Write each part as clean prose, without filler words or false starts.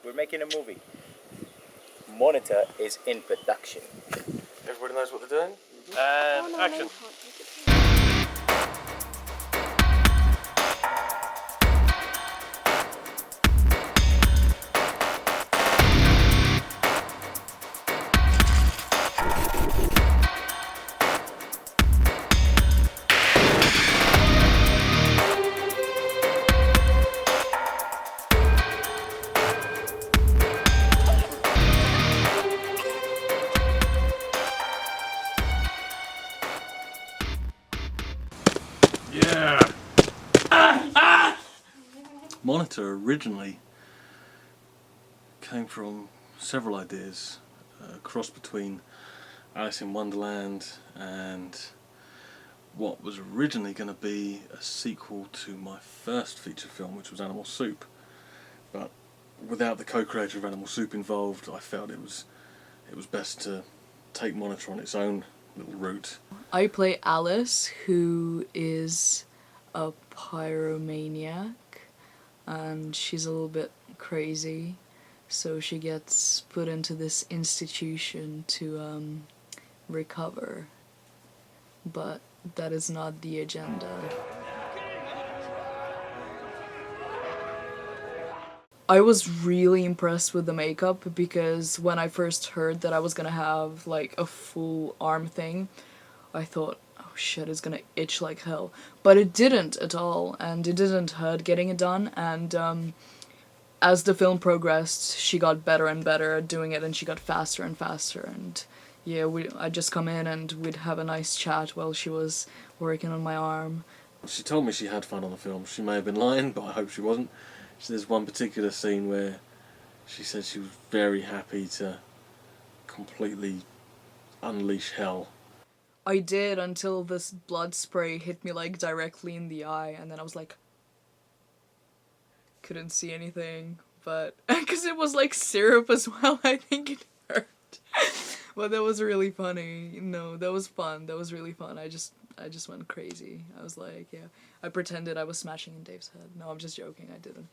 We're making a movie. Monitor is in production. Everybody knows what they're doing? And action. Yeah! Monitor originally came from several ideas, a cross between Alice in Wonderland and what was originally going to be a sequel to my first feature film, which was Animal Soup. But without the co-creator of Animal Soup involved, I felt it was best to take Monitor on its own little route. I play Alice, who is a pyromaniac, and she's a little bit crazy, so she gets put into this institution to recover, but that is not the agenda. I was really impressed with the makeup, because when I first heard that I was gonna have like a full arm thing, I thought, oh shit, it's gonna itch like hell. But it didn't at all, and it didn't hurt getting it done, and as the film progressed, she got better and better at doing it, and she got faster and faster, and yeah, I'd just come in and we'd have a nice chat while she was working on my arm. She told me she had fun on the film. She may have been lying, but I hope she wasn't. So there's one particular scene where she said she was very happy to completely unleash hell. I did, until this blood spray hit me like directly in the eye, and then I was like, couldn't see anything, but because it was like syrup as well, I think it hurt. But that was really funny. No, that was fun. That was really fun. I just went crazy. I was like, yeah. I pretended I was smashing in Dave's head. No, I'm just joking. I didn't.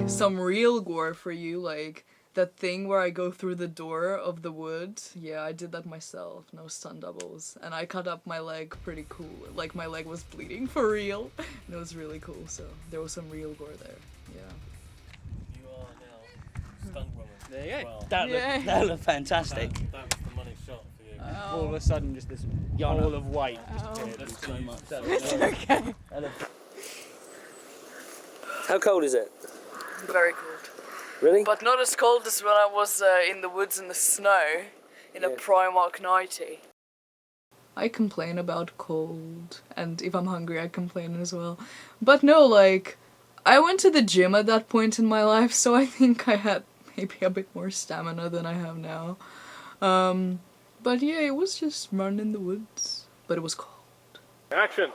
Some real gore for you, like that thing where I go through the door of the wood. Yeah, I did that myself. No stunt doubles. And I cut up my leg pretty cool. Like, my leg was bleeding for real. And it was really cool, so there was some real gore there. Yeah. You are now stunt woman. There you go. Wow. That looked fantastic. That was the money shot for you. All of a sudden, just this ball of white just appeared. Let's So do much. It's okay. How cold is it? Very cold. Really? But not as cold as when I was in the woods in the snow, in a Primark nightie. I complain about cold, and if I'm hungry I complain as well. But no, like, I went to the gym at that point in my life, so I think I had maybe a bit more stamina than I have now. But yeah, it was just running in the woods, but it was cold. Action!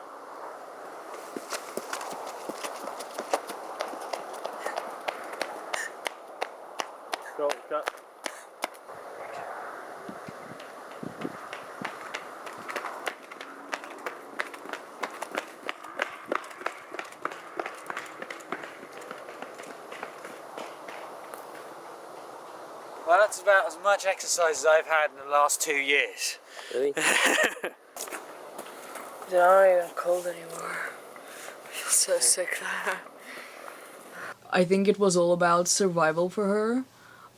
Go, cut. Well, that's about as much exercise as I've had in the last 2 years. Really? I'm not even cold anymore. I feel so sick there. I think it was all about survival for her.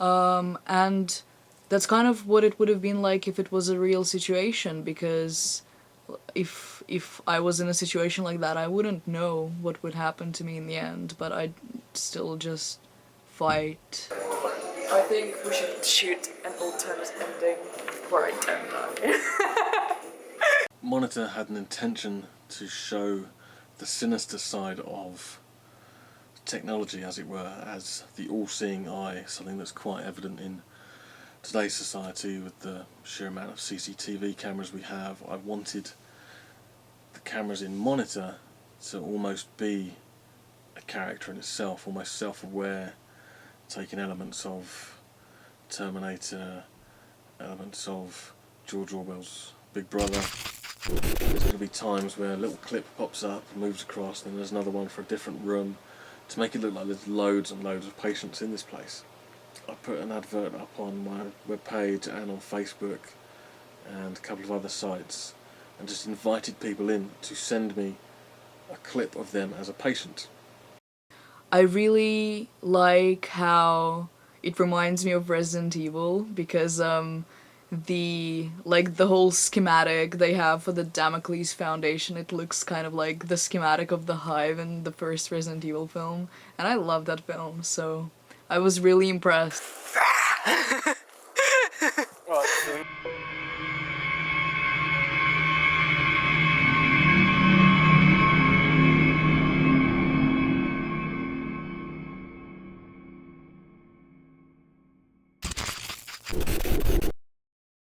And that's kind of what it would have been like if it was a real situation, because if I was in a situation like that, I wouldn't know what would happen to me in the end, but I'd still just fight. I think we should shoot an alternate ending where I don't die. Monitor had an intention to show the sinister side of technology, as it were, as the all-seeing eye, something that's quite evident in today's society with the sheer amount of CCTV cameras we have. I wanted the cameras in Monitor to almost be a character in itself, almost self-aware, taking elements of Terminator, elements of George Orwell's Big Brother. There's going to be times where a little clip pops up, moves across, then there's another one for a different room, to make it look like there's loads and loads of patients in this place. I put an advert up on my webpage and on Facebook and a couple of other sites, and just invited people in to send me a clip of them as a patient. I really like how it reminds me of Resident Evil, because the whole schematic they have for the Damocles Foundation, it looks kind of like the schematic of the Hive in the first Resident Evil film, and I love that film, so I was really impressed.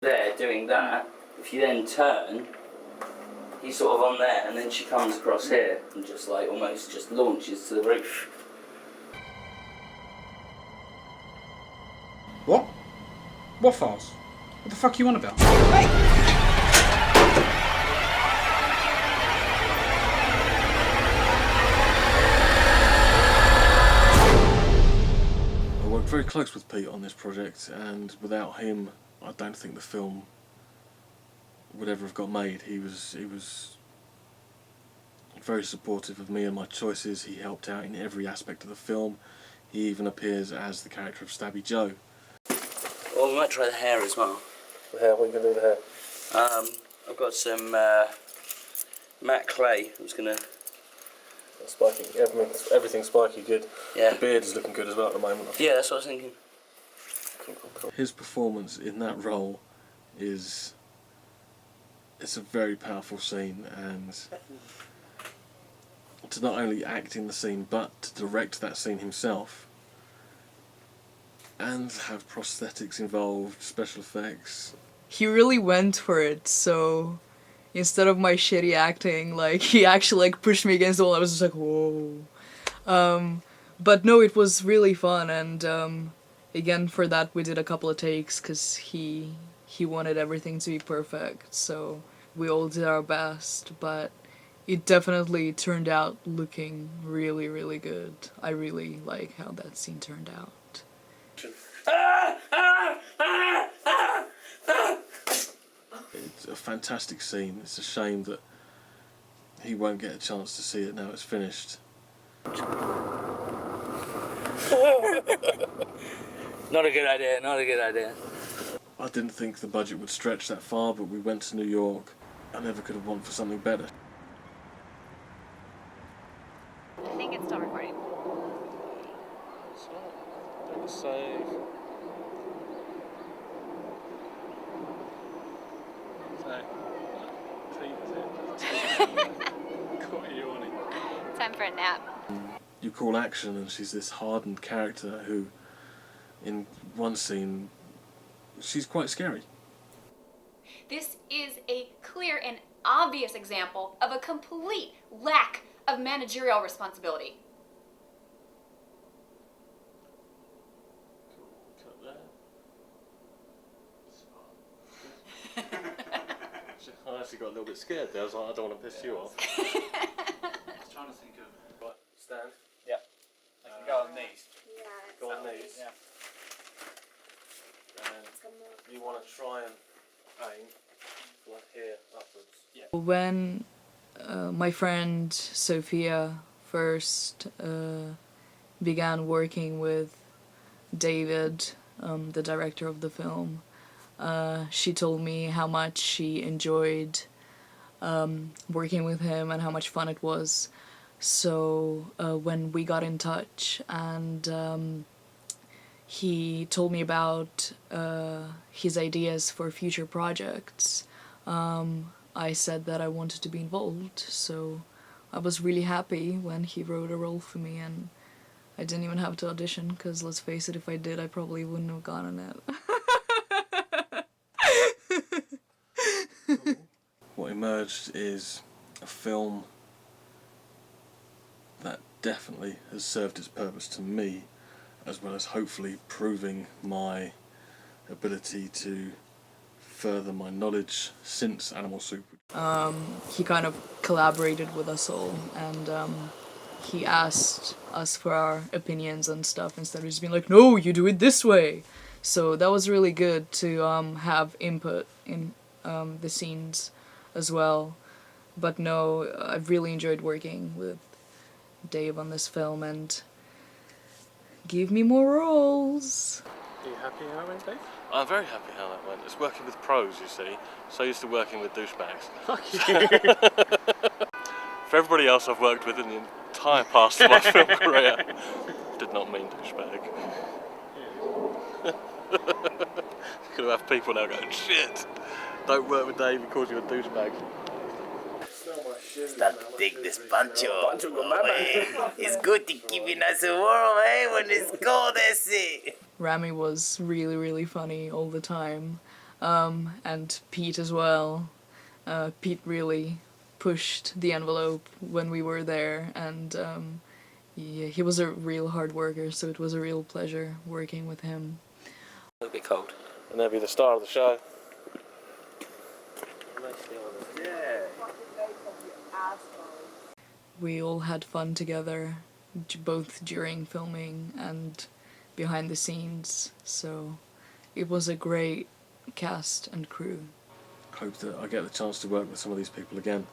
There, doing that, if you then turn, he's sort of on there, and then she comes across here and just like almost just launches to the roof. What? What files? What the fuck are you on about? I worked very close with Pete on this project, and without him I don't think the film would ever have got made. He was very supportive of me and my choices. He helped out in every aspect of the film. He even appears as the character of Stabby Joe. Well, we might try the hair as well. The hair, what are you going to do with the hair? I've got some matte clay. I'm just gonna. Spiky, everything's spiky good. Yeah. The beard is looking good as well at the moment. Yeah, that's what I was thinking. Cool. His performance in that role it's a very powerful scene, and to not only act in the scene but to direct that scene himself and have prosthetics involved, special effects. He really went for it, so instead of my shitty acting, like, he actually like pushed me against the wall. I was just like, whoa. But no, it was really fun, and again, for that we did a couple of takes because he wanted everything to be perfect, so we all did our best, but it definitely turned out looking really, really good. I really like how that scene turned out. It's a fantastic scene. It's a shame that he won't get a chance to see it now it's finished. Not a good idea, not a good idea. I didn't think the budget would stretch that far, but we went to New York. I never could have wanted for something better. I think it's still recording. Save. Time for a nap. You call action and she's this hardened character who, in one scene, she's quite scary. This is a clear and obvious example of a complete lack of managerial responsibility. I actually got a little bit scared there. I was like, I don't want to piss you off. I was trying to think of. Right, stand. Yeah. I can go on these. Go on these. Yeah. And you want to try and aim like here upwards. Yeah. When my friend Sophia first began working with David, the director of the film, she told me how much she enjoyed working with him and how much fun it was. So when we got in touch and he told me about his ideas for future projects, I said that I wanted to be involved. So I was really happy when he wrote a role for me, and I didn't even have to audition because, let's face it, if I did, I probably wouldn't have gotten it. What emerged is a film that definitely has served its purpose to me, as well as hopefully proving my ability to further my knowledge since Animal Soup. He kind of collaborated with us all, and he asked us for our opinions and stuff instead of just being like, no, you do it this way. So that was really good to have input in the scenes as well. But no, I've really enjoyed working with Dave on this film, and give me more roles. Are you happy how it went, Dave? I'm very happy how that went. It's working with pros, you see. So used to working with douchebags. Fuck you. For everybody else I've worked with in the entire past of my film career, did not mean douchebag. Gonna have people now going, shit, don't work with Dave, he calls you a douchebag. Start to take this pancho. It's good to keep in us warm, eh? When it's cold, that's it. Rami was really, really funny all the time. And Pete as well. Pete really pushed the envelope when we were there, and he was a real hard worker, so it was a real pleasure working with him. A little bit cold. And they'll be the star of the show. We all had fun together, both during filming and behind the scenes, so it was a great cast and crew. Hope that I get the chance to work with some of these people again.